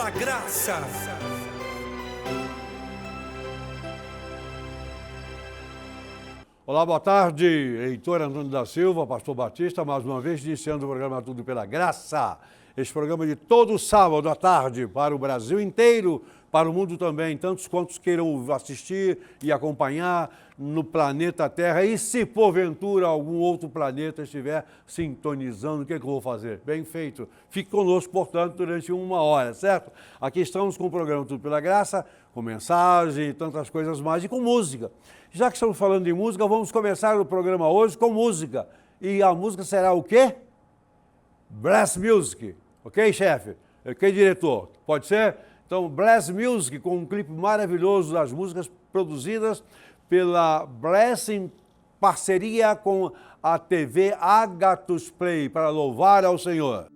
pela graça. Olá, boa tarde. Heitor Antônio da Silva, pastor Batista, mais uma vez iniciando o programa Tudo pela Graça. Este programa de todo sábado à tarde para o Brasil inteiro, para o mundo também, tantos quantos queiram assistir e acompanhar no planeta Terra. E se porventura algum outro planeta estiver sintonizando, o que eu vou fazer? Bem feito. Fique conosco, portanto, durante 1 hora, certo? Aqui estamos com o programa Tudo pela Graça, com mensagem e tantas coisas mais, e com música. Já que estamos falando de música, vamos começar o programa hoje com música. E a música será o quê? Bless Music. Ok, chefe? Ok, diretor? Pode ser? Então, Bless Music, com um clipe maravilhoso das músicas produzidas pela Blessing, parceria com a TV Agathos Play, para louvar ao Senhor.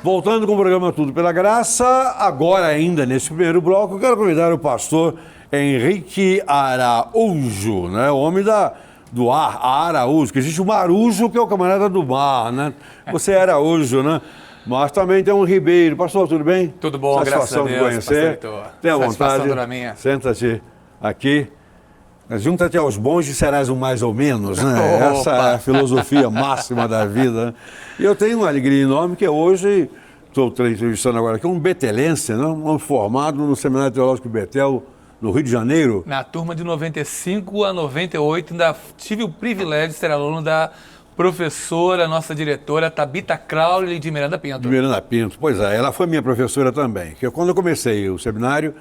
Voltando com o programa Tudo Pela Graça, agora ainda nesse primeiro bloco, eu quero convidar o pastor Henrique Araújo, né? O homem do ar, Araújo, que existe o Marujo, que é o camarada do mar, né? Você é Araújo, né? Mas também tem um Ribeiro. Pastor, tudo bem? Tudo bom, graças a Deus. Satisfação de conhecer. Tenha vontade. Senta-te aqui. Junta-te aos bons e serás um mais ou menos, né? Essa é a filosofia máxima da vida. Né? E eu tenho uma alegria enorme que hoje, estou entrevistando agora aqui, um betelense, né? Um formado no Seminário Teológico Betel, no Rio de Janeiro. Na turma de 95 a 98, ainda tive o privilégio de ser aluno da professora, nossa diretora, Tabita Crowley de Miranda Pinto. De Miranda Pinto, pois é, ela foi minha professora também. Que quando eu comecei o seminário,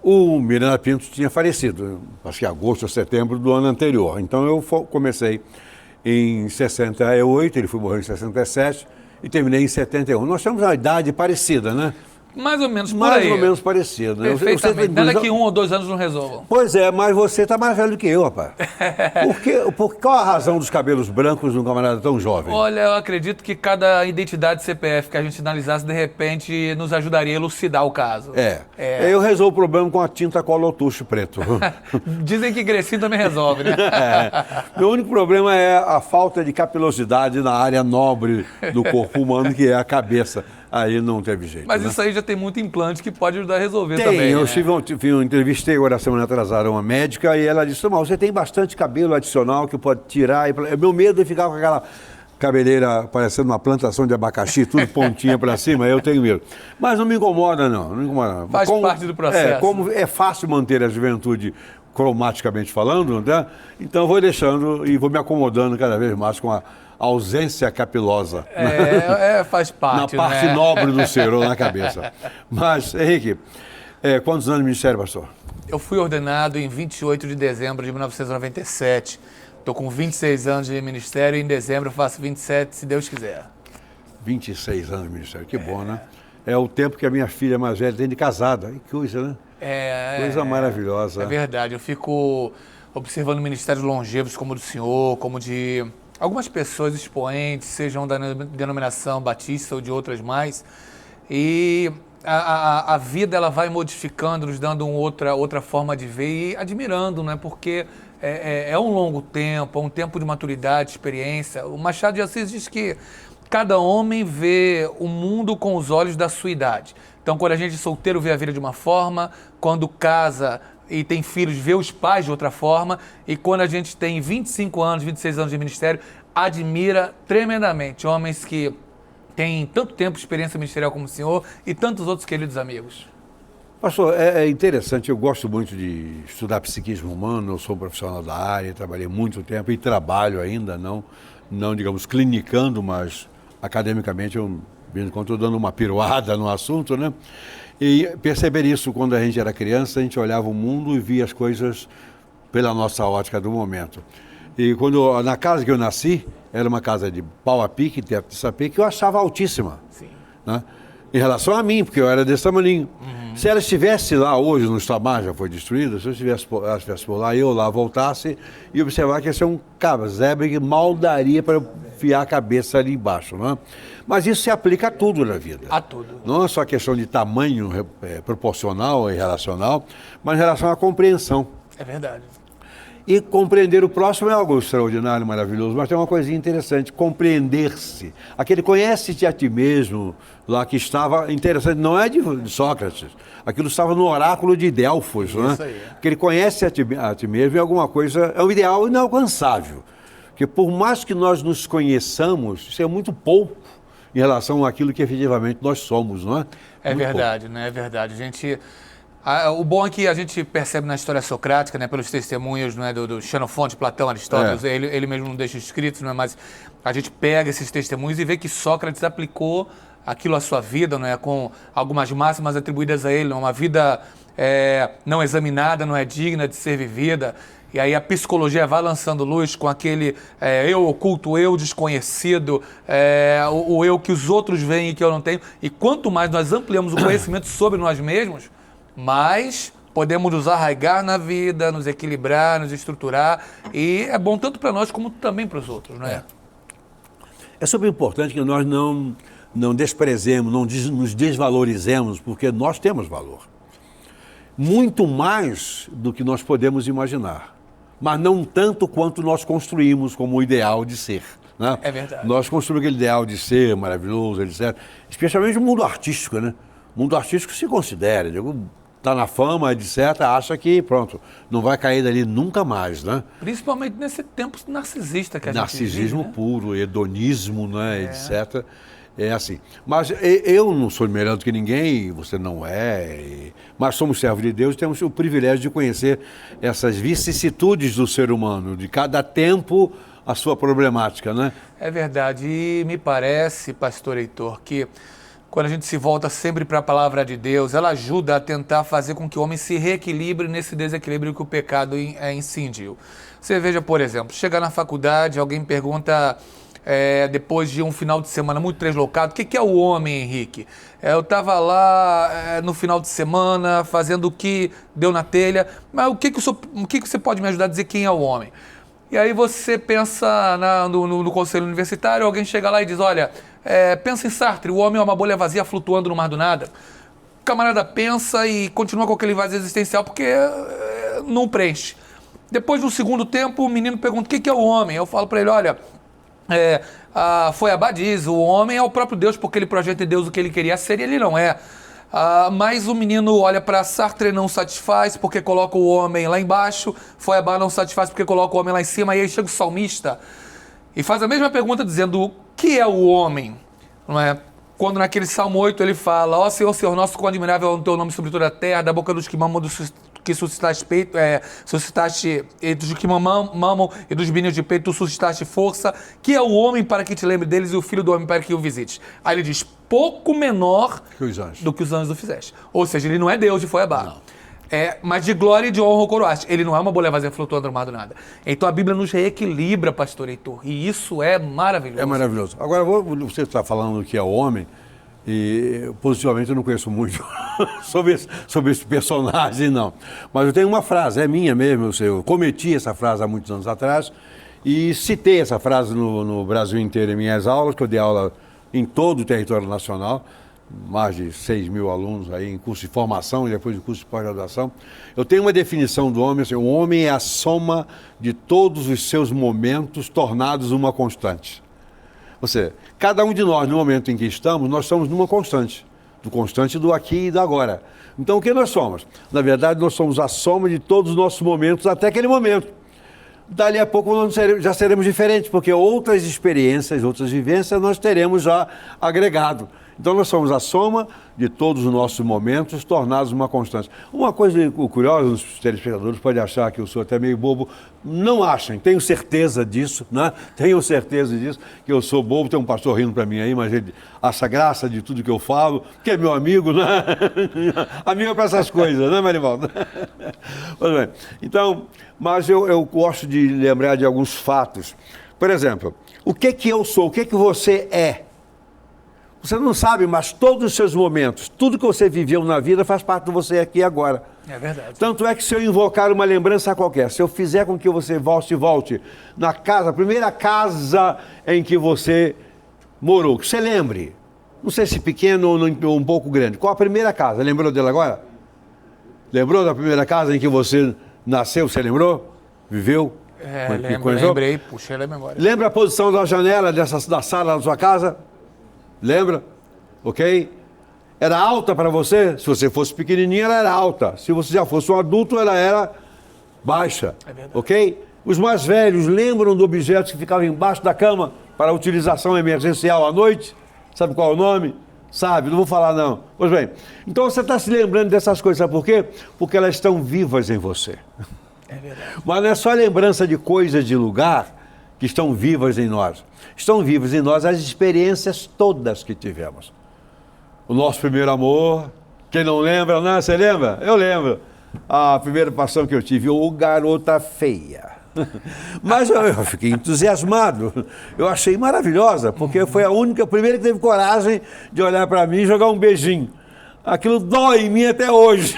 o Miranda Pinto tinha falecido, acho que em agosto ou setembro do ano anterior. Então eu comecei em 68, ele foi morrer em 67 e terminei em 71. Nós temos uma idade parecida, né? Mais ou menos por mais aí. ou menos parecida. Perfeitamente. Nada que 1 ou 2 anos não resolvam. Pois é, mas você está mais velho que eu, rapaz. Qual a razão dos cabelos brancos de um camarada tão jovem? Olha, eu acredito que cada identidade CPF que a gente analisasse, de repente, nos ajudaria a elucidar o caso. Eu resolvo o problema com a tinta colotucho preto. Dizem que grecinho também resolve, né? Meu único problema é a falta de capilosidade na área nobre do corpo humano, que é a cabeça. Aí não teve jeito. Mas né? Isso aí já tem muito implante que pode ajudar a resolver tem, também. Eu entrevistei agora semana atrasada uma médica e ela disse: mas você tem bastante cabelo adicional que pode tirar. Meu medo é ficar com aquela cabeleira parecendo uma plantação de abacaxi, tudo pontinha para cima, eu tenho medo. Mas não me incomoda, não. Me incomoda. Faz parte do processo. Como é fácil manter a juventude cromaticamente falando, né? Então vou deixando e vou me acomodando cada vez mais com a ausência capilosa. Faz parte. Na parte nobre do ser, ou na cabeça. Mas, Henrique, quantos anos de ministério, pastor? Eu fui ordenado em 28 de dezembro de 1997. Estou com 26 anos de ministério e em dezembro eu faço 27, se Deus quiser. 26 anos de ministério, que bom, né? É o tempo que a minha filha mais velha tem de casada. Que coisa, né? Coisa maravilhosa. É verdade. Eu fico observando ministérios longevos como o do senhor, como de algumas pessoas expoentes, sejam da denominação batista ou de outras mais. E a vida ela vai modificando, nos dando outra forma de ver e admirando, né? Porque é um longo tempo, é um tempo de maturidade, experiência. O Machado de Assis diz que cada homem vê o mundo com os olhos da sua idade. Então, quando a gente é solteiro, vê a vida de uma forma, quando casa e tem filhos, vê os pais de outra forma, e quando a gente tem 25 anos, 26 anos de ministério, admira tremendamente homens que têm tanto tempo de experiência ministerial como o senhor e tantos outros queridos amigos. Pastor, é interessante, eu gosto muito de estudar psiquismo humano, eu sou profissional da área, trabalhei muito tempo e trabalho ainda, não digamos, clinicando, mas academicamente eu, de vez em quando, estou dando uma piruada no assunto, né? E perceber isso, quando a gente era criança, a gente olhava o mundo e via as coisas pela nossa ótica do momento. E na casa que eu nasci, era uma casa de pau a pique, teto de sapê, que eu achava altíssima. Sim. Né? Em relação a mim, porque eu era desse tamanho. Se ela estivesse lá hoje, não está mais, já foi destruída, se ela estivesse por lá, eu lá voltasse e observar que esse é um casebre que mal daria para enfiar a cabeça ali embaixo. Né? Mas isso se aplica a tudo na vida. A tudo. Não é só questão de tamanho proporcional e relacional, mas em relação à compreensão. É verdade. E compreender o próximo é algo extraordinário, maravilhoso, mas tem uma coisinha interessante, compreender-se. Aquele conhece-te a ti mesmo, lá que estava interessante, não é de Sócrates, aquilo estava no oráculo de Delfos, né? Isso aí. Que ele conhece a ti mesmo é alguma coisa, é um ideal inalcançável. Porque por mais que nós nos conheçamos, isso é muito pouco em relação àquilo que efetivamente nós somos, não é? É verdade, né? É verdade. O bom é que a gente percebe na história socrática, né, pelos testemunhos, né, do Xenofonte, Platão, Aristóteles, ele mesmo não deixa escritos, né, mas a gente pega esses testemunhos e vê que Sócrates aplicou aquilo à sua vida, né, com algumas máximas atribuídas a ele, uma vida não examinada, não é digna de ser vivida. E aí a psicologia vai lançando luz com aquele eu oculto, eu desconhecido, o eu que os outros veem e que eu não tenho. E quanto mais nós ampliamos o conhecimento sobre nós mesmos, mais podemos nos arraigar na vida, nos equilibrar, nos estruturar. E é bom tanto para nós como também para os outros, não é? É super importante que nós não não desprezemos, não nos desvalorizemos, porque nós temos valor. Muito mais do que nós podemos imaginar, mas não tanto quanto nós construímos como o ideal de ser. Né? É verdade. Nós construímos aquele ideal de ser maravilhoso, etc. Especialmente o mundo artístico, né? O mundo artístico se considera, está na fama, etc., acha que, pronto, não vai cair dali nunca mais, né? Principalmente nesse tempo narcisista que a gente vive, Narcisismo né? puro, hedonismo, né, etc. É assim. Mas eu não sou melhor do que ninguém, você não é, mas somos servos de Deus e temos o privilégio de conhecer essas vicissitudes do ser humano, de cada tempo a sua problemática, né? É verdade. E me parece, pastor Heitor, que quando a gente se volta sempre para a palavra de Deus, ela ajuda a tentar fazer com que o homem se reequilibre nesse desequilíbrio que o pecado incidiu. Você veja, por exemplo, chega na faculdade, alguém pergunta, depois de um final de semana muito deslocado, o que é o homem, Henrique? Eu estava lá no final de semana fazendo o que deu na telha, mas o que você pode me ajudar a dizer quem é o homem? E aí você pensa no conselho universitário, alguém chega lá e diz, olha, pensa em Sartre, o homem é uma bolha vazia flutuando no mar do nada. O camarada pensa e continua com aquele vazio existencial porque não preenche. Depois, no segundo tempo, o menino pergunta, o que é o homem? Eu falo para ele, olha, foi Abadiz, o homem é o próprio Deus porque ele projeta em Deus o que ele queria ser e ele não é. Mas o menino olha para Sartre e não satisfaz porque coloca o homem lá embaixo, Feuerbach não satisfaz porque coloca o homem lá em cima, e aí chega o salmista e faz a mesma pergunta dizendo o que é o homem, não é? Quando naquele Salmo 8 ele fala, ó Senhor, Senhor nosso, quão admirável é o teu nome sobre toda a terra, da boca dos que mamam, que suscitaste peito, suscitaste, e dos que mamam e dos meninos de peito, tu suscitaste força, que é o homem para que te lembre deles e o filho do homem para que o visites. Aí ele diz, pouco menor do que os anjos o fizeste. Ou seja, ele não é Deus de Feuerbach. Mas de glória e de honra o coroaste. Ele não é uma bolha vazia flutuando no mar do nada. Então a Bíblia nos reequilibra, pastor Heitor, e isso é maravilhoso. É maravilhoso. Agora, você está falando que é o homem, e positivamente eu não conheço muito sobre esse personagem, não. Mas eu tenho uma frase, é minha mesmo, eu cometi essa frase há muitos anos atrás e citei essa frase no Brasil inteiro em minhas aulas, que eu dei aula em todo o território nacional, mais de 6 mil alunos aí em curso de formação e depois de curso de pós-graduação. Eu tenho uma definição do homem, assim, o homem é a soma de todos os seus momentos tornados uma constante. Ou seja, cada um de nós, no momento em que estamos, nós estamos numa constante. Do constante do aqui e do agora. Então, o que nós somos? Na verdade, nós somos a soma de todos os nossos momentos até aquele momento. Dali a pouco nós já seremos diferentes, porque outras experiências, outras vivências nós teremos já agregado. Então, nós somos a soma de todos os nossos momentos tornados uma constante. Uma coisa curiosa, os telespectadores podem achar que eu sou até meio bobo. Não achem, tenho certeza disso, né? Tenho certeza disso, que eu sou bobo. Tem um pastor rindo para mim aí, mas ele acha graça de tudo que eu falo, que é meu amigo, né? Amigo para essas coisas, né, Marivaldo? Pois bem, então, mas eu gosto de lembrar de alguns fatos. Por exemplo, o que eu sou, o que você é? Você não sabe, mas todos os seus momentos, tudo que você viveu na vida faz parte de você aqui e agora. É verdade. Tanto é que se eu invocar uma lembrança qualquer, se eu fizer com que você volte na casa, a primeira casa em que você morou, que você lembre, não sei se pequeno ou um pouco grande, qual a primeira casa? Lembrou dela agora? Lembrou da primeira casa em que você nasceu, você lembrou? Viveu? Lembrei, puxei a memória. Lembra a posição da janela da sala da sua casa? Lembra? Ok? Era alta para você? Se você fosse pequenininha, ela era alta. Se você já fosse um adulto, ela era baixa. É verdade. Ok? Os mais velhos lembram de objetos que ficavam embaixo da cama para utilização emergencial à noite? Sabe qual é o nome? Sabe, não vou falar não. Pois bem, então você está se lembrando dessas coisas, sabe por quê? Porque elas estão vivas em você. É verdade. Mas não é só lembrança de coisas de lugar que estão vivas em nós. Estão vivas em nós as experiências todas que tivemos. O nosso primeiro amor, quem não lembra, né? Você lembra? Eu lembro. A primeira paixão que eu tive, o Garota Feia. Mas eu fiquei entusiasmado. Eu achei maravilhosa, porque foi a primeira que teve coragem de olhar para mim e jogar um beijinho. Aquilo dói em mim até hoje.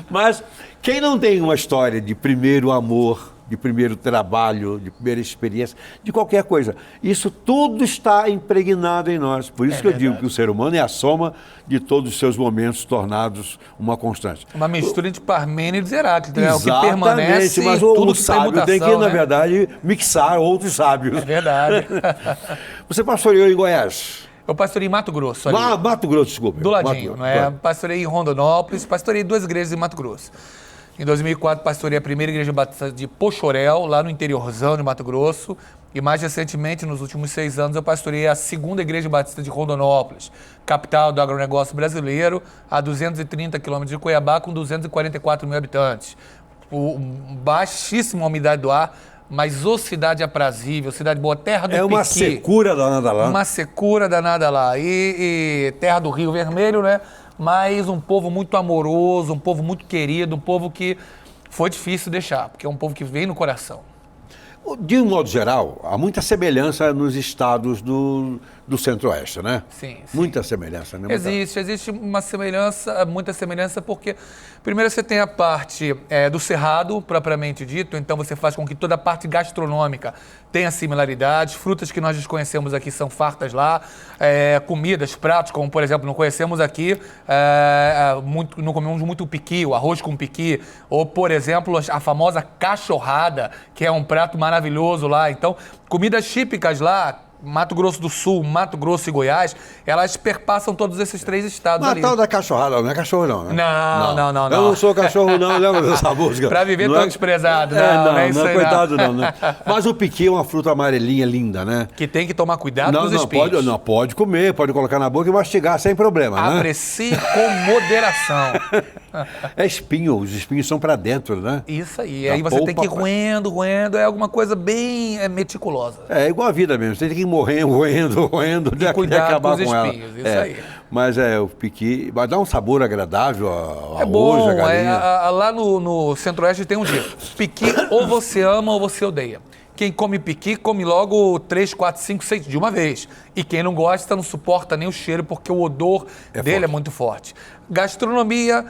Mas quem não tem uma história de primeiro amor de primeiro trabalho, de primeira experiência, de qualquer coisa. Isso tudo está impregnado em nós. Por isso que eu digo que o ser humano é a soma de todos os seus momentos tornados uma constante. Uma mistura de Parmênides e Heráclito, né? O que Exatamente, permanece, mas tudo o que sábio tem tem mutação, que, na né? verdade, mixar outros sábios. É verdade. Você pastoreou em Goiás? Eu pastorei em Mato Grosso ali. Mato Grosso, desculpa. Do ladinho, não é? Pastorei em Rondonópolis, pastorei 2 igrejas em Mato Grosso. Em 2004, pastorei a primeira igreja batista de Pochorel, lá no interiorzão de Mato Grosso. E mais recentemente, nos últimos 6 anos, eu pastorei a segunda igreja batista de Rondonópolis, capital do agronegócio brasileiro, a 230 quilômetros de Cuiabá, com 244 mil habitantes. Baixíssima umidade do ar, mas cidade aprazível, cidade boa, terra do Piqui. É uma secura danada lá. Uma secura danada lá. E terra do Rio Vermelho, né? Mas um povo muito amoroso, um povo muito querido, um povo que foi difícil deixar, porque é um povo que vem no coração. De um modo geral, há muita semelhança nos estados do Centro-Oeste, né? Sim. Muita semelhança, né? Existe uma semelhança, muita semelhança, porque primeiro você tem a parte do cerrado, propriamente dito, então você faz com que toda a parte gastronômica tenha similaridades, frutas que nós desconhecemos aqui são fartas lá, comidas, pratos, como por exemplo, não conhecemos aqui, não comemos muito piqui, o arroz com piqui, ou por exemplo, a famosa cachorrada, que é um prato maravilhoso lá. Então, comidas típicas lá, Mato Grosso do Sul, Mato Grosso e Goiás, elas perpassam todos esses 3 estados ali. Mas tal da cachorrada, não é cachorro não, né? Não. Eu não sou cachorro não, lembra dessa música? Pra viver não tão é... desprezado, não é isso aí, coitado não, né? Mas o piqui é uma fruta amarelinha linda, né? Que tem que tomar cuidado com os espinhos. Pode comer, pode colocar na boca e mastigar sem problema, né? Aprecie com moderação. É espinho, os espinhos são pra dentro, né? Isso aí, aí você tem que ir roendo, é alguma coisa bem meticulosa. É igual a vida mesmo, você tem que ir roendo, cuidado acabar com os ela. espinhos, isso aí. Mas o piqui, vai dar um sabor agradável ao arroz, bom, a galinha. Lá no Centro-Oeste tem um jeito. Piqui ou você ama ou você odeia. Quem come piqui, come logo 3, 4, 5, 6 de uma vez. E quem não gosta não suporta nem o cheiro, porque o odor dele é muito forte. Gastronomia,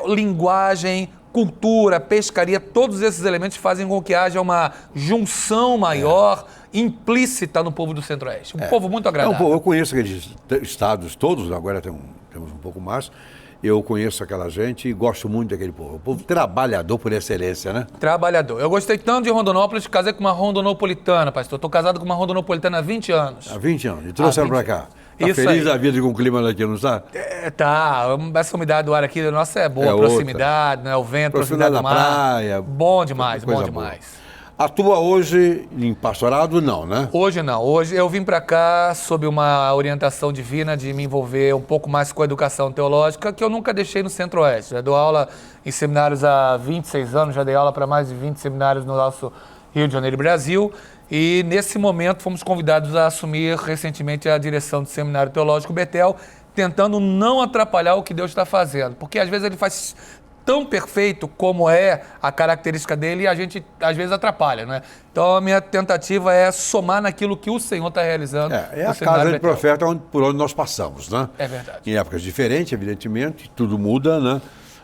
linguagem, cultura, pescaria, todos esses elementos fazem com que haja uma junção maior, implícita no povo do Centro-Oeste. Um povo muito agradável. Eu conheço aqueles estados todos, agora temos um pouco mais. Eu conheço aquela gente e gosto muito daquele povo. O povo trabalhador por excelência, né? Trabalhador. Eu gostei tanto de Rondonópolis, casei com uma rondonopolitana, pastor. Estou casado com uma rondonopolitana há 20 anos. Há 20 anos. E trouxe ela para cá. Tá isso feliz aí. da vida com o clima daqui, não está? Tá. Essa umidade do ar aqui, nossa, é boa. Proximidade, né? O vento, proximidade do mar. Praia. Bom demais, bom demais. Boa. Atua hoje em pastorado? Não, né? Hoje não. Hoje eu vim para cá sob uma orientação divina de me envolver um pouco mais com a educação teológica, que eu nunca deixei no Centro-Oeste. Eu dou aula em seminários há 26 anos, já dei aula para mais de 20 seminários no nosso Rio de Janeiro e Brasil. E nesse momento fomos convidados a assumir recentemente a direção do Seminário Teológico Betel, tentando não atrapalhar o que Deus está fazendo. Porque às vezes ele faz tão perfeito como é a característica dele e a gente às vezes atrapalha, né? Então a minha tentativa é somar naquilo que o Senhor está realizando. É a casa de profeta por onde nós passamos, né? É verdade. Em épocas diferentes, evidentemente, tudo muda, né?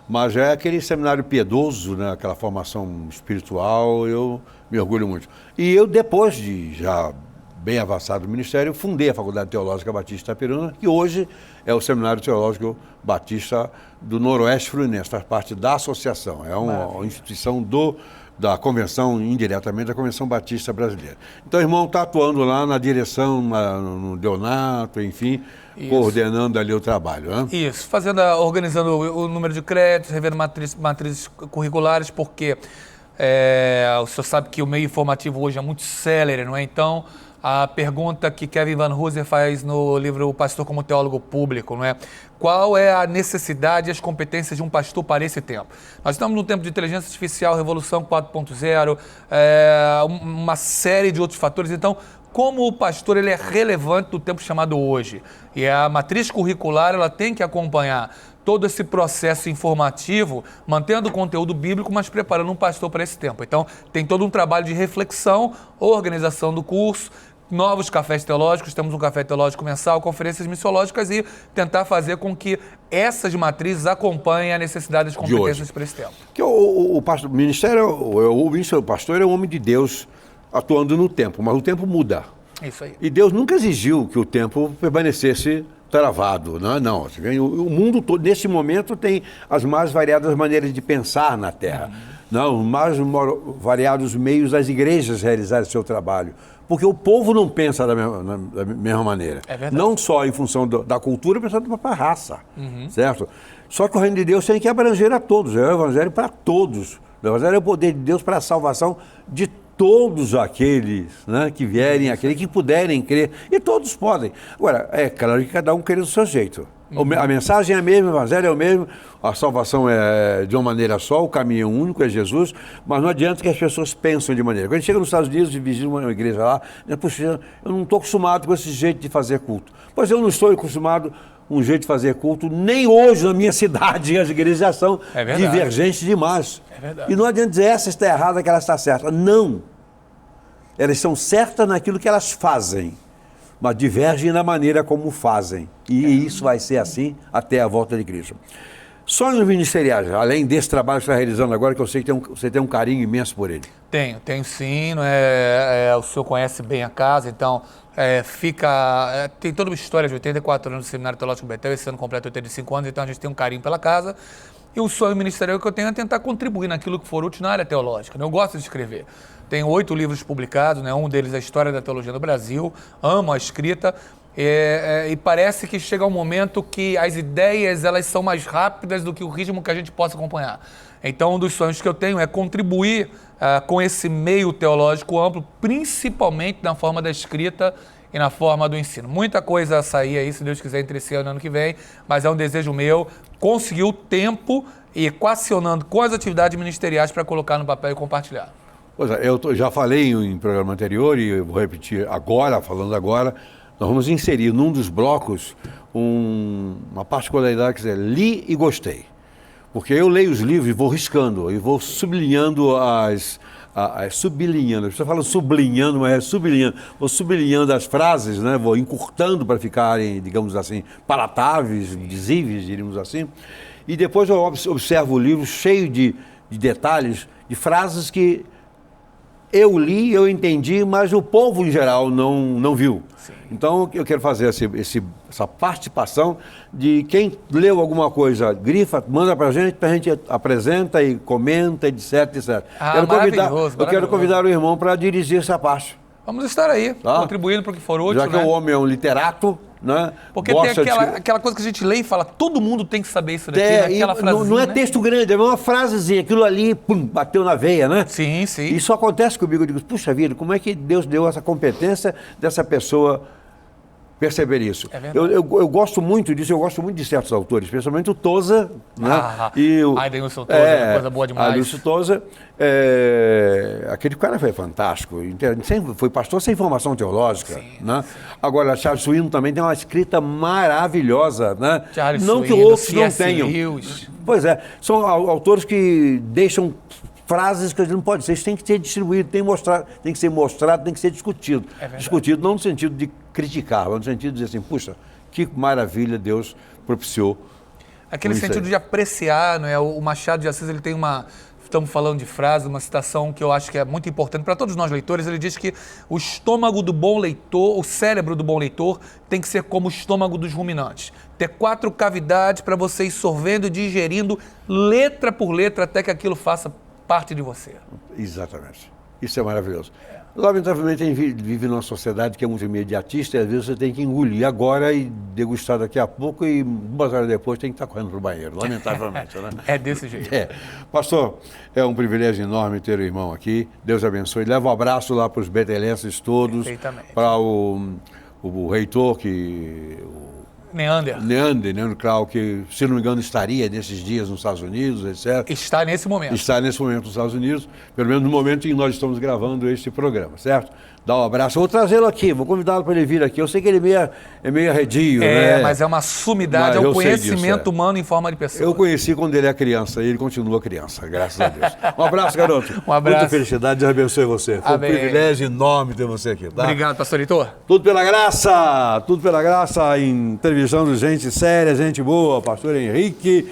Mas é aquele seminário piedoso, né? Aquela formação espiritual, eu me orgulho muito. E eu, depois de já bem avançado no ministério, fundei a Faculdade Teológica Batista Itaperuna, que hoje é o Seminário Teológico Batista do Noroeste Fluminense, faz parte da associação, é uma instituição da convenção, indiretamente, da Convenção Batista Brasileira. Então, o irmão está atuando lá na direção, no Deonato, enfim, isso, coordenando ali o trabalho, né? Isso, organizando o número de créditos, revendo matrizes curriculares, porque o senhor sabe que o meio informativo hoje é muito célere, não é? Então, a pergunta que Kevin Van Hooser faz no livro O Pastor como Teólogo Público, não é? Qual é a necessidade e as competências de um pastor para esse tempo? Nós estamos num tempo de inteligência artificial, revolução 4.0, uma série de outros fatores. Então, como o pastor ele é relevante no tempo chamado hoje? E a matriz curricular ela tem que acompanhar todo esse processo informativo, mantendo o conteúdo bíblico, mas preparando um pastor para esse tempo. Então, tem todo um trabalho de reflexão, organização do curso, novos cafés teológicos, temos um café teológico mensal, conferências missiológicas e tentar fazer com que essas matrizes acompanhem a necessidade das competências para esse tempo. Que o ministério, o pastor é um homem de Deus atuando no tempo, mas o tempo muda. Isso aí. E Deus nunca exigiu que o tempo permanecesse travado, não. O mundo todo, nesse momento, tem as mais variadas maneiras de pensar na Terra. Não, os mais variados meios das igrejas realizarem seu trabalho. Porque o povo não pensa da mesma maneira. É verdade. Não só em função da cultura, mas também para a raça. Certo? Só que o reino de Deus tem que abranger a todos. É o evangelho para todos. O evangelho é o poder de Deus para a salvação de todos aqueles, né, que vierem, aqueles que puderem crer. E todos podem. Agora, é claro que cada um crê do seu jeito. A mensagem é a mesma, o evangelho é o mesmo, a salvação é de uma maneira só, o caminho único é Jesus, mas não adianta que as pessoas pensem de maneira. Quando a gente chega nos Estados Unidos e visita uma igreja lá, puxa, eu não estou acostumado com esse jeito de fazer culto. Pois eu não estou acostumado com um jeito de fazer culto, nem hoje na minha cidade as igrejas já são divergentes demais. É verdade. E não adianta dizer essa está errada, que ela está certa. Não. Elas estão certas naquilo que elas fazem, mas divergem na maneira como fazem. E isso vai ser assim até a volta de Cristo. Sonhos ministeriais, além desse trabalho que você está realizando agora, que eu sei que você tem um carinho imenso por ele. Tenho sim, o senhor conhece bem a casa, então tem toda uma história de 84 anos do Seminário Teológico Betel, esse ano completa 85 anos, então a gente tem um carinho pela casa. E o sonho ministerial que eu tenho é tentar contribuir naquilo que for útil na área teológica. Eu gosto de escrever. Tenho 8 livros publicados, um deles é a História da Teologia no Brasil, amo a escrita, e parece que chega um momento que as ideias elas são mais rápidas do que o ritmo que a gente possa acompanhar. Então, um dos sonhos que eu tenho é contribuir com esse meio teológico amplo, principalmente na forma da escrita e na forma do ensino. Muita coisa a sair aí, se Deus quiser, entre esse ano e ano que vem, mas é um desejo meu conseguir o tempo e equacionando com as atividades ministeriais para colocar no papel e compartilhar. Pois é, eu já falei em programa anterior e eu vou repetir agora, falando agora, nós vamos inserir num dos blocos uma particularidade que é li e gostei. Porque eu leio os livros e vou riscando, e vou sublinhando sublinhando, você fala sublinhando, mas é sublinhando, vou sublinhando as frases, né? Vou encurtando para ficarem, digamos assim, palatáveis, dizíveis, diríamos assim, e depois eu observo o livro cheio de detalhes, de frases que eu li, eu entendi, mas o povo em geral não viu. Sim. Então eu quero fazer essa participação de quem leu alguma coisa, grifa, manda para a gente apresenta e comenta, etc. Eu quero convidar o irmão para dirigir essa parte. Vamos estar aí, contribuindo para o que for útil. Já que o homem é um literato, né? Porque tem aquela coisa que a gente lê e fala, todo mundo tem que saber isso daqui, aquela frasezinha, não é texto grande, é uma frasezinha, aquilo ali, pum, bateu na veia, né? Sim, sim. Isso acontece comigo, eu digo, puxa vida, como é que Deus deu essa competência dessa pessoa perceber isso? É verdade. Eu gosto muito disso, eu gosto muito de certos autores, especialmente o Toza, né? Adenilson Toza, coisa boa demais. Adenilson Toza, aquele cara foi fantástico, foi pastor sem formação teológica, sim, né? Sim. Agora, Charles Swindoll também tem uma escrita maravilhosa, né? Charles não Swindoll, que outros não C.S. tenham. Lewis. Pois é, são autores que deixam frases que não pode ser, isso tem que ser distribuído, tem que ser mostrado, tem que ser discutido. Discutido não no sentido de criticar, mas no sentido de dizer assim, puxa, que maravilha Deus propiciou. Aquele sentido de apreciar, não é? O Machado de Assis, ele tem estamos falando de frase, uma citação que eu acho que é muito importante para todos nós leitores, ele diz que o estômago do bom leitor, o cérebro do bom leitor, tem que ser como o estômago dos ruminantes. Ter 4 cavidades para você ir sorvendo e digerindo letra por letra até que aquilo faça parte de você. Exatamente. Isso é maravilhoso. Lamentavelmente, a gente vive numa sociedade que é muito imediatista e às vezes você tem que engolir agora e degustar daqui a pouco e 2 horas depois tem que estar correndo para o banheiro, lamentavelmente. Né? É desse jeito. Pastor, é um privilégio enorme ter o irmão aqui. Deus abençoe. Leva um abraço lá para os betelenses todos. Perfeitamente. Para o reitor, Neanderthal, que, se não me engano, estaria nesses dias nos Estados Unidos, etc. Está nesse momento. Está nesse momento nos Estados Unidos, pelo menos no momento em que nós estamos gravando este programa, certo? Dá um abraço. Vou trazê-lo aqui, vou convidá-lo para ele vir aqui. Eu sei que ele é meio arredio, né? Mas é uma sumidade, é o conhecimento humano em forma de pessoa. Eu conheci quando ele é criança e ele continua criança, graças a Deus. Um abraço, garoto. Um abraço. Muita felicidade, Deus abençoe você. Foi Amém. um privilégio enorme ter você aqui, tá? Obrigado, pastor Heitor. Tudo pela graça, entrevistando gente séria, gente boa, pastor Henrique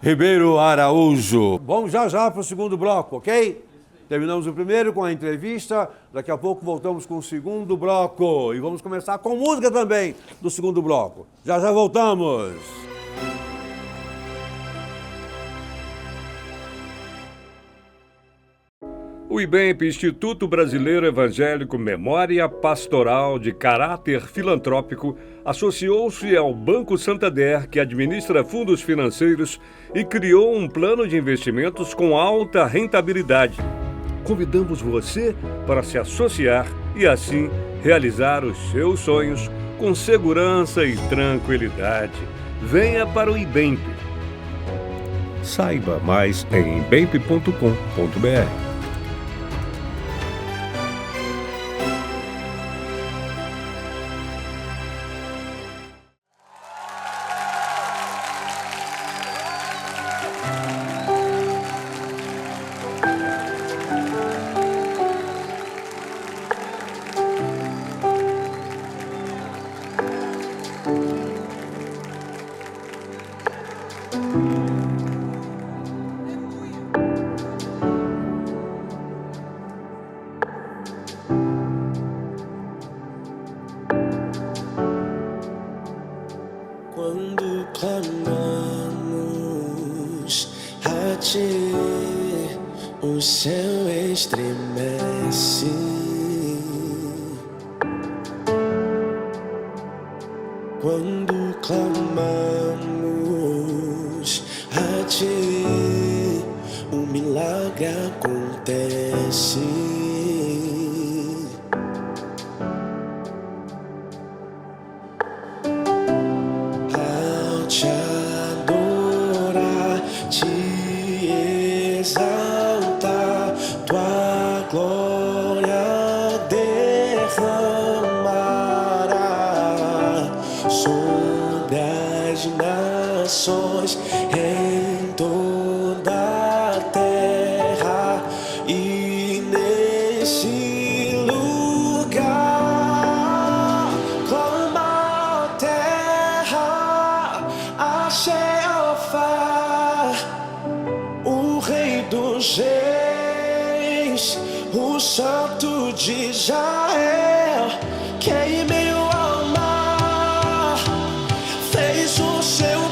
Ribeiro Araújo. Vamos já para o segundo bloco, ok? Terminamos o primeiro com a entrevista, daqui a pouco voltamos com o segundo bloco e vamos começar com música também do segundo bloco. Já voltamos. O IBEMP, Instituto Brasileiro Evangélico Memória Pastoral de Caráter Filantrópico, associou-se ao Banco Santander, que administra fundos financeiros, e criou um plano de investimentos com alta rentabilidade. Convidamos você para se associar e, assim, realizar os seus sonhos com segurança e tranquilidade. Venha para o IBEMP. Saiba mais em ibemp.com.br. Quando clamamos a ti, o céu estremece. Quando clamamos a ti, um milagre acontece. Em toda a terra e nesse lugar, clama a terra, achei a fé, o Rei dos Reis, o Santo de Israel, que em meu alma fez o seu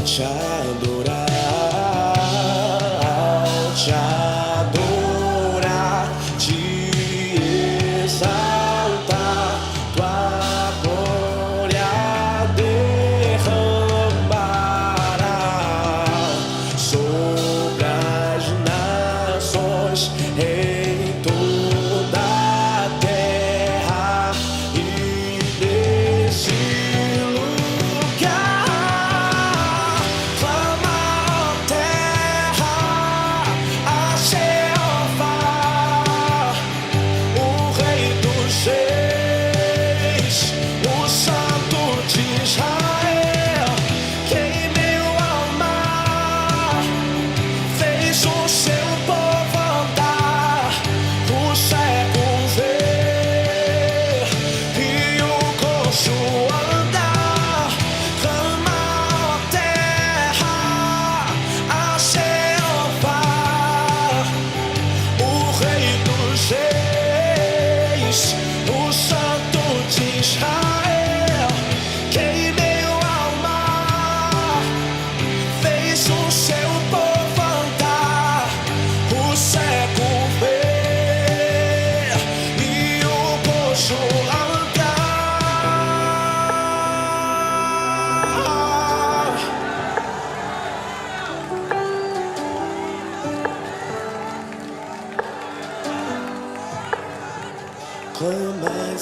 te adorar, te exaltar, tua glória derramará sobre as nações em toda a terra e nesse lugar. Clama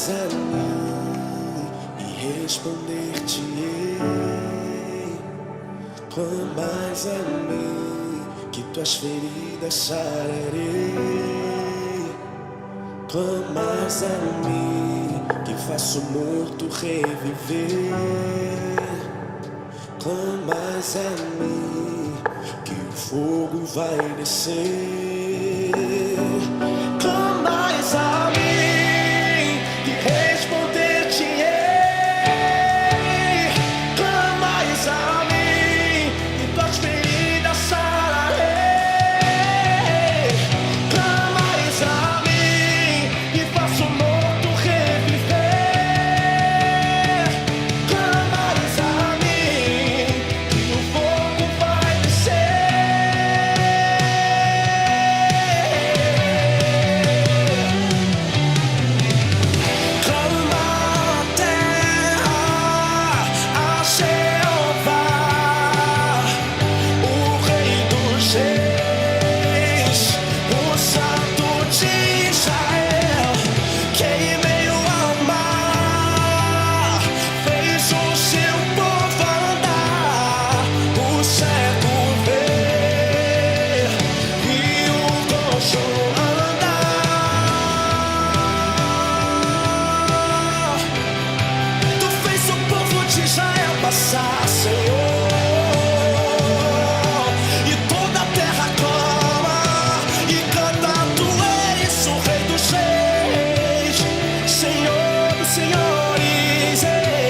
mais a mim e responder-te-ei. Clama mais a mim que tuas feridas sararei. Clama mais a mim que faço o morto reviver. Clama mais a mim que o fogo vai descer. Clama mais a mim que responder-te-ei. Clama mais a mim que tuas feridas sararei. Clama mais a mim que faço o morto reviver. Clama mais a mim que o fogo vai descer. Clama a terra a Jeová, o Rei dos Reis, o Santo de Israel, que em meio ao mar fez o seu povo andar, o cego ver e o coxo andar. Tu fez o povo de Israel passar, Senhor, e toda a terra clama e canta: Tu és o Rei dos Reis, Senhor dos Senhores, eis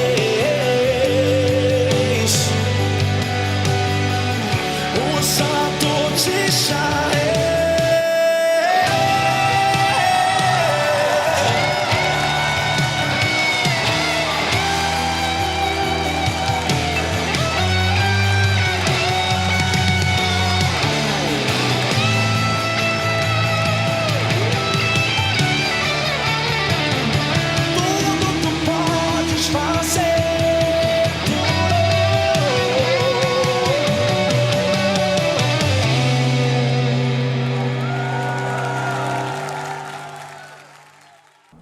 o Santo de Israel. Tudo tu podes fazer.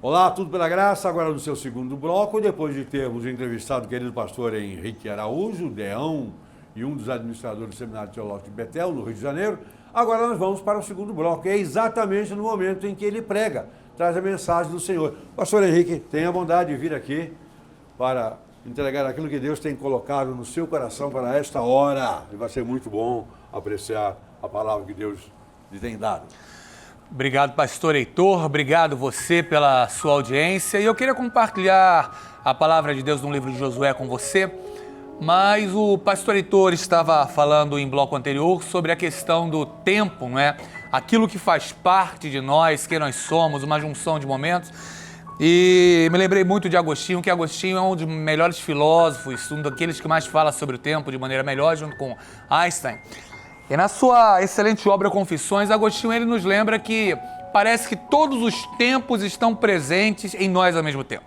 Olá, tudo pela graça, agora no seu segundo bloco, depois de termos entrevistado o querido pastor Henrique Araújo, deão e um dos administradores do Seminário Teológico de Betel, no Rio de Janeiro, agora nós vamos para o segundo bloco, é exatamente no momento em que ele prega, traz a mensagem do Senhor. Pastor Henrique, tenha a bondade de vir aqui para entregar aquilo que Deus tem colocado no seu coração para esta hora, e vai ser muito bom apreciar a palavra que Deus lhe tem dado. Obrigado, pastor Heitor. Obrigado você pela sua audiência. E eu queria compartilhar a palavra de Deus no livro de Josué com você, mas o pastor Heitor estava falando em bloco anterior sobre a questão do tempo, não é? Aquilo que faz parte de nós, quem nós somos, uma junção de momentos. E me lembrei muito de Agostinho, que Agostinho é um dos melhores filósofos, um daqueles que mais fala sobre o tempo de maneira melhor, junto com Einstein. E na sua excelente obra Confissões, Agostinho ele nos lembra que parece que todos os tempos estão presentes em nós ao mesmo tempo.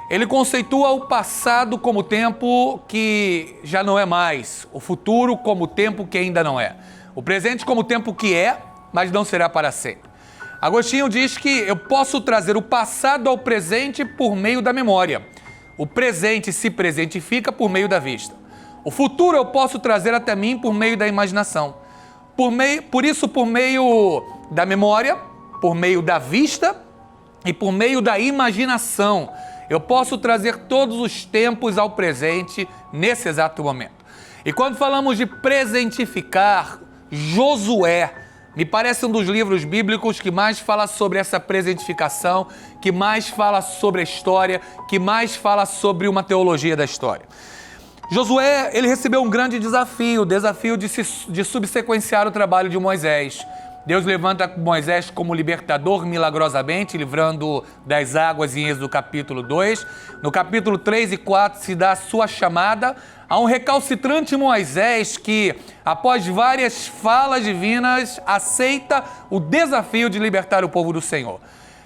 Ele conceitua o passado como tempo que já não é mais, o futuro como tempo que ainda não é, o presente como tempo que é, mas não será para sempre. Agostinho diz que eu posso trazer o passado ao presente por meio da memória. O presente se presentifica por meio da vista. O futuro eu posso trazer até mim por meio da imaginação. Por isso, por meio da memória, por meio da vista e por meio da imaginação, eu posso trazer todos os tempos ao presente nesse exato momento. E quando falamos de presentificar, Josué me parece um dos livros bíblicos que mais fala sobre essa presentificação, que mais fala sobre a história, que mais fala sobre uma teologia da história. Josué, ele recebeu um grande desafio, o desafio de subsequenciar o trabalho de Moisés. Deus levanta Moisés como libertador milagrosamente, livrando das águas em Êxodo capítulo 2. No capítulo 3 e 4 se dá a sua chamada a um recalcitrante Moisés que, após várias falas divinas, aceita o desafio de libertar o povo do Senhor.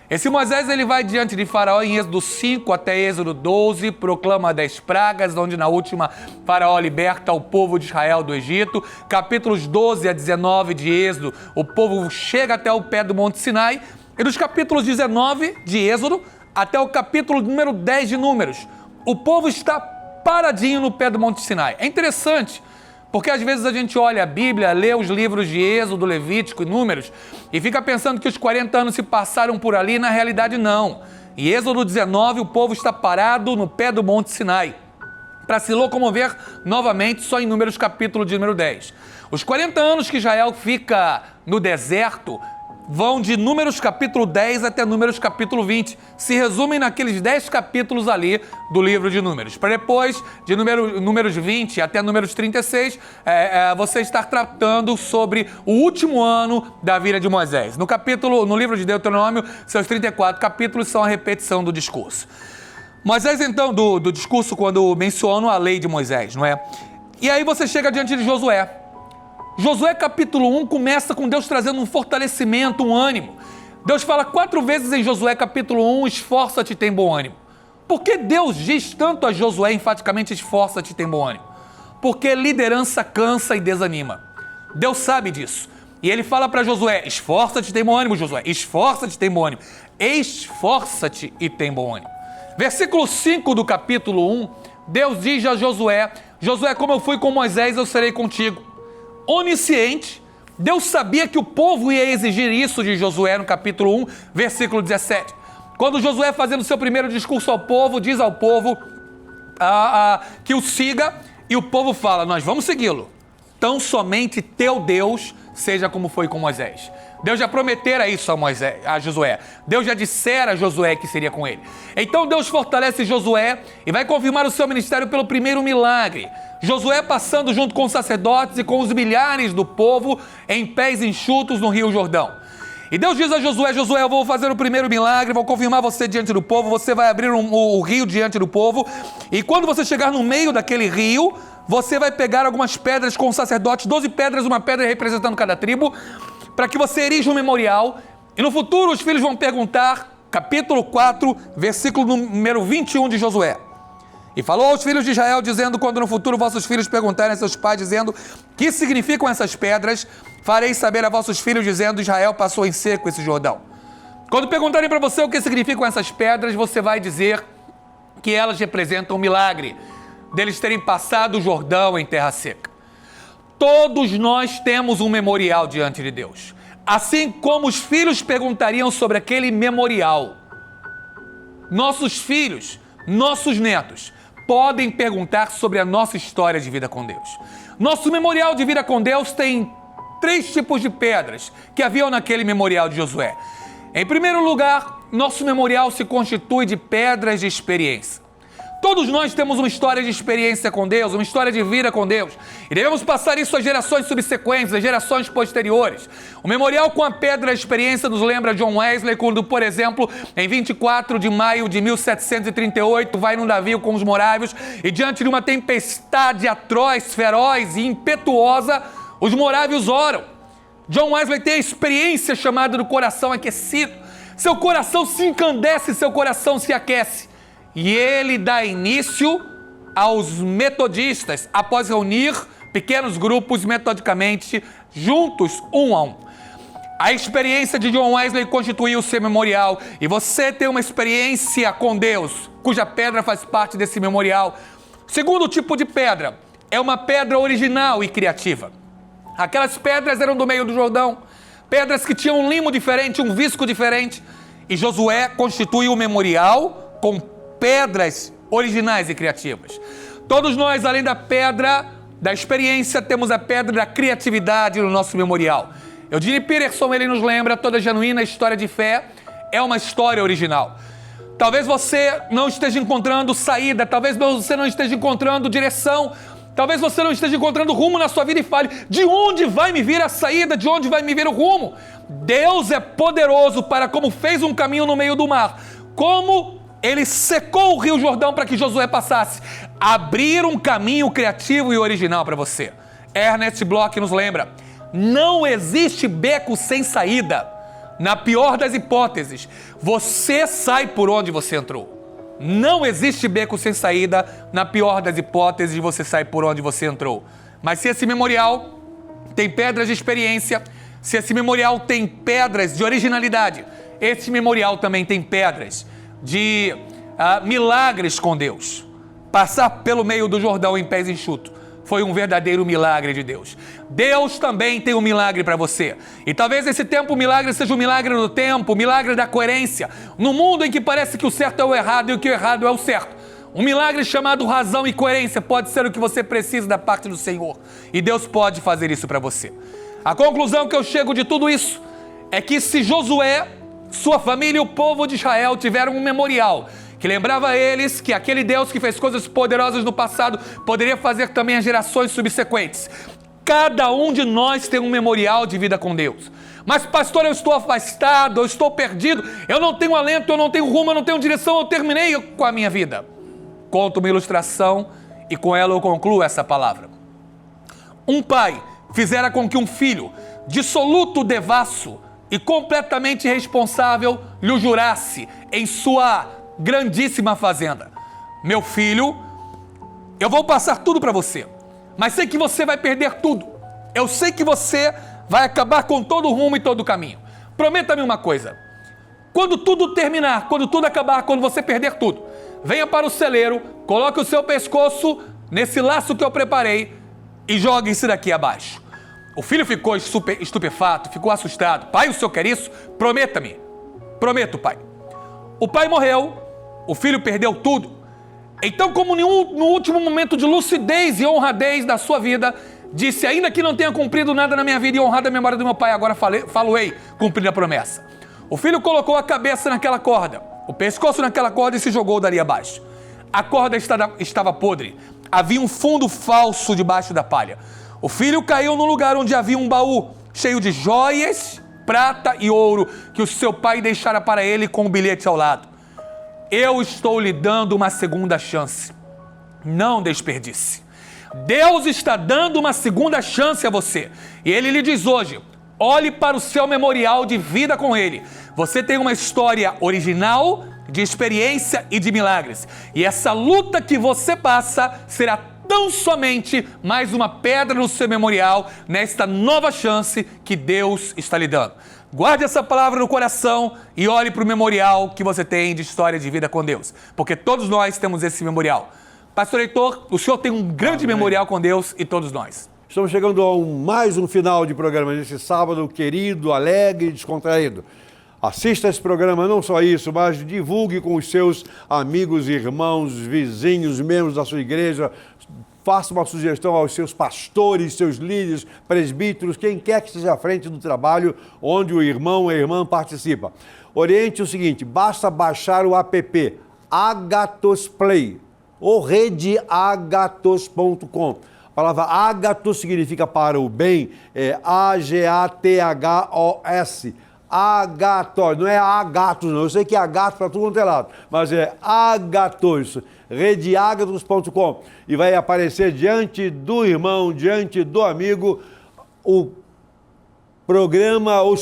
Esse Moisés ele vai diante de Faraó em Êxodo 5 até Êxodo 12, proclama 10 pragas, onde na última Faraó liberta o povo de Israel do Egito. Capítulos 12 a 19 de Êxodo, o povo chega até o pé do Monte Sinai. E nos capítulos 19 de Êxodo, até o capítulo número 10 de Números, o povo está paradinho no pé do Monte Sinai. É interessante, porque às vezes a gente olha a Bíblia, lê os livros de Êxodo, Levítico e Números e fica pensando que os 40 anos se passaram por ali, na realidade não. Em Êxodo 19, o povo está parado no pé do Monte Sinai, para se locomover novamente só em Números capítulo de número 10. Os 40 anos que Israel fica no deserto vão de Números capítulo 10 até Números capítulo 20. Se resumem naqueles 10 capítulos ali do livro de Números. Para depois, de Números 20 até Números 36, você estar tratando sobre o último ano da vida de Moisés. No livro de Deuteronômio, seus 34 capítulos são a repetição do discurso. Moisés, então, do discurso quando menciona a lei de Moisés, não é? E aí você chega diante de Josué. Josué capítulo 1 começa com Deus trazendo um fortalecimento, um ânimo. Deus fala 4 vezes em Josué capítulo 1, esforça-te e tem bom ânimo. Por que Deus diz tanto a Josué enfaticamente, esforça-te e tem bom ânimo? Porque liderança cansa e desanima. Deus sabe disso. E ele fala para Josué, esforça-te e tem bom ânimo, Josué. Esforça-te e tem bom ânimo. Esforça-te e tem bom ânimo. Versículo 5 do capítulo 1, Deus diz a Josué, Josué, como eu fui com Moisés, eu serei contigo. Onisciente, Deus sabia que o povo ia exigir isso de Josué no capítulo 1, versículo 17. Quando Josué, fazendo seu primeiro discurso ao povo, diz ao povo que o siga, e o povo fala, nós vamos segui-lo. Tão somente teu Deus seja como foi com Moisés. Deus já prometera isso a Josué. Deus já dissera a Josué que seria com ele. Então Deus fortalece Josué e vai confirmar o seu ministério pelo primeiro milagre. Josué passando junto com os sacerdotes e com os milhares do povo em pés enxutos no Rio Jordão. E Deus diz a Josué, Josué, eu vou fazer o primeiro milagre, vou confirmar você diante do povo, você vai abrir o rio diante do povo, e quando você chegar no meio daquele rio, você vai pegar algumas pedras com os sacerdotes, 12 pedras, uma pedra representando cada tribo, para que você erija um memorial, e no futuro os filhos vão perguntar, capítulo 4, versículo número 21 de Josué. E falou aos filhos de Israel, dizendo, quando no futuro vossos filhos perguntarem a seus pais, dizendo, que significam essas pedras? Fareis saber a vossos filhos, dizendo, Israel passou em seco esse Jordão. Quando perguntarem para você o que significam essas pedras, você vai dizer que elas representam um milagre, deles terem passado o Jordão em terra seca. Todos nós temos um memorial diante de Deus. Assim como os filhos perguntariam sobre aquele memorial, nossos filhos, nossos netos, podem perguntar sobre a nossa história de vida com Deus. Nosso memorial de vida com Deus tem 3 tipos de pedras que haviam naquele memorial de Josué. Em primeiro lugar, nosso memorial se constitui de pedras de experiência. Todos nós temos uma história de experiência com Deus, uma história de vida com Deus. E devemos passar isso às gerações subsequentes, às gerações posteriores. O memorial com a pedra de experiência nos lembra John Wesley, quando, por exemplo, em 24 de maio de 1738, vai num navio com os morávios e diante de uma tempestade atroz, feroz e impetuosa, os morávios oram. John Wesley tem a experiência chamada do coração aquecido. Seu coração se encandece, seu coração se aquece. E ele dá início aos metodistas, após reunir pequenos grupos metodicamente, juntos, um a um. A experiência de John Wesley constituiu o seu memorial. E você tem uma experiência com Deus, cuja pedra faz parte desse memorial. Segundo tipo de pedra, é uma pedra original e criativa. Aquelas pedras eram do meio do Jordão, pedras que tinham um limo diferente, um visco diferente. E Josué constitui o memorial com pedras originais e criativas. Todos nós, além da pedra da experiência, temos a pedra da criatividade no nosso memorial. Eugene Peterson, ele nos lembra, toda genuína história de fé é uma história original. Talvez você não esteja encontrando saída, talvez você não esteja encontrando direção, talvez você não esteja encontrando rumo na sua vida e fale, de onde vai me vir a saída, de onde vai me vir o rumo? Deus é poderoso para, como fez um caminho no meio do mar, como ele secou o Rio Jordão para que Josué passasse, abrir um caminho criativo e original para você. Ernest Bloch nos lembra, não existe beco sem saída. Na pior das hipóteses, você sai por onde você entrou. Não existe beco sem saída. Na pior das hipóteses, você sai por onde você entrou. Mas se esse memorial tem pedras de experiência, se esse memorial tem pedras de originalidade, esse memorial também tem pedras de milagres com Deus. Passar pelo meio do Jordão em pés enxutos foi um verdadeiro milagre de Deus. Deus também tem um milagre para você. E talvez esse tempo, o milagre seja o milagre do tempo, o milagre da coerência. No mundo em que parece que o certo é o errado e o que o errado é o certo. Um milagre chamado razão e coerência pode ser o que você precisa da parte do Senhor. E Deus pode fazer isso para você. A conclusão que eu chego de tudo isso é que se Josué, sua família e o povo de Israel tiveram um memorial que lembrava a eles que aquele Deus que fez coisas poderosas no passado poderia fazer também as gerações subsequentes. Cada um de nós tem um memorial de vida com Deus. Mas pastor, eu estou afastado, eu estou perdido, eu não tenho alento, eu não tenho rumo, eu não tenho direção, eu terminei com a minha vida. Conto uma ilustração e com ela eu concluo essa palavra. Um pai fizera com que um filho, dissoluto, devasso e completamente irresponsável, lhe jurasse em sua grandíssima fazenda: meu filho, eu vou passar tudo para você, mas sei que você vai perder tudo. Eu sei que você vai acabar com todo o rumo e todo o caminho. Prometa-me uma coisa: quando tudo terminar, quando tudo acabar, quando você perder tudo, venha para o celeiro, coloque o seu pescoço nesse laço que eu preparei e jogue-se daqui abaixo. O filho ficou estupefato, ficou assustado. Pai, o senhor quer isso? Prometa-me. Prometo, pai. O pai morreu, o filho perdeu tudo. Então, como no último momento de lucidez e honradez da sua vida, disse: ainda que não tenha cumprido nada na minha vida e honrado a memória do meu pai, agora falo-ei cumprir a promessa. O filho colocou a cabeça naquela corda, o pescoço naquela corda e se jogou dali abaixo. A corda estava podre, havia um fundo falso debaixo da palha. O filho caiu no lugar onde havia um baú cheio de joias, prata e ouro que o seu pai deixara para ele com um bilhete ao lado: eu estou lhe dando uma segunda chance. Não desperdice. Deus está dando uma segunda chance a você. E Ele lhe diz hoje: olhe para o seu memorial de vida com Ele. Você tem uma história original de experiência e de milagres. E essa luta que você passa será tão somente mais uma pedra no seu memorial nesta nova chance que Deus está lhe dando. Guarde essa palavra no coração e olhe para o memorial que você tem de história de vida com Deus. Porque todos nós temos esse memorial. Pastor Heitor, o senhor tem um grande memorial com Deus e todos nós. Estamos chegando a mais um final de programa nesse sábado querido, alegre e descontraído. Assista esse programa, não só isso, mas divulgue com os seus amigos, irmãos, vizinhos, membros da sua igreja. Faça uma sugestão aos seus pastores, seus líderes, presbíteros, quem quer que esteja à frente do trabalho onde o irmão ou a irmã participa. Oriente o seguinte: basta baixar o app Agathos Play ou redeagathos.com. A palavra Agathos significa para o bem, é A-G-A-T-H-O-S. Agathos, não é Agathos não, eu sei que é Agathos para tudo quanto é lado, mas é Agathos, redeagathos.com, e vai aparecer diante do irmão, diante do amigo, os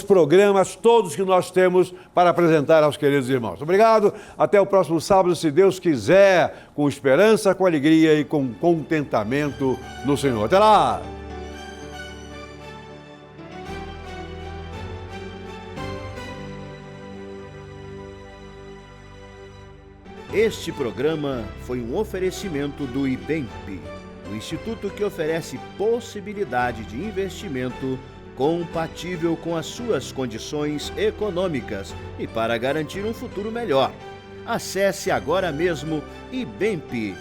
programas todos que nós temos para apresentar aos queridos irmãos. Obrigado, até o próximo sábado, se Deus quiser, com esperança, com alegria e com contentamento no Senhor. Até lá! Este programa foi um oferecimento do IBEMP, o instituto que oferece possibilidade de investimento compatível com as suas condições econômicas e para garantir um futuro melhor. Acesse agora mesmo ibemp.com.br.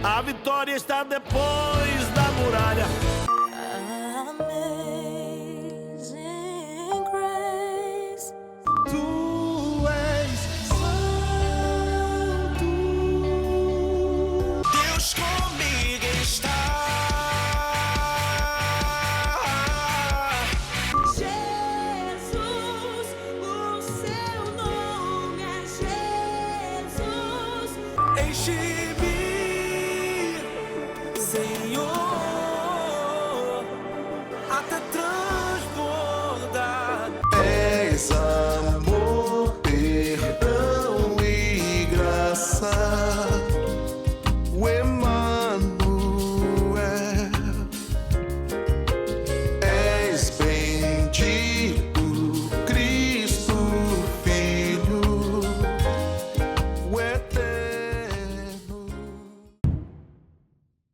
A vitória está depois da muralha. Tu és santo. Deus comigo está. Jesus, o seu nome é Jesus. Enche-me, Senhor.